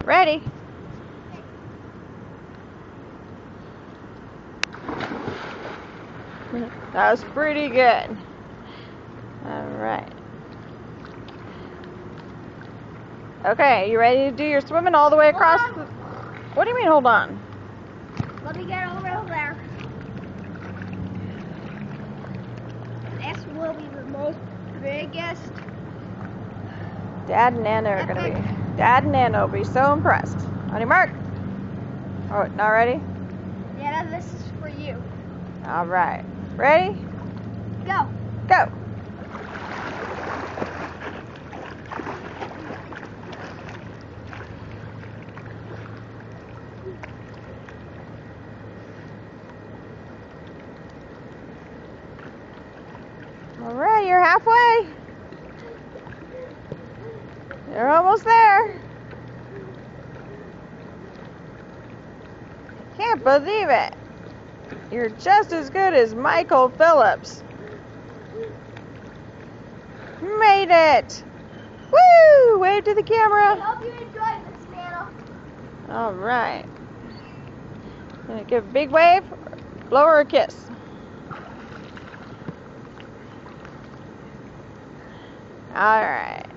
Ready? That was pretty good. Alright. Okay, you ready to do your swimming all the way across the... What do you mean, hold on? Let me get over there. This will be the most biggest. Dad and Nana are gonna be... Dad and Nana will be so impressed. On your mark. Oh, not ready? Yeah, this is for you. Alright. Ready? Go. Go! Alright, you're halfway. You're almost there. Can't believe it. You're just as good as Michael Phillips. Made it. Woo! Wave to the I camera. hope you enjoyed this, Nana. Alright. Gonna give a big wave. Blow her a kiss. Alright.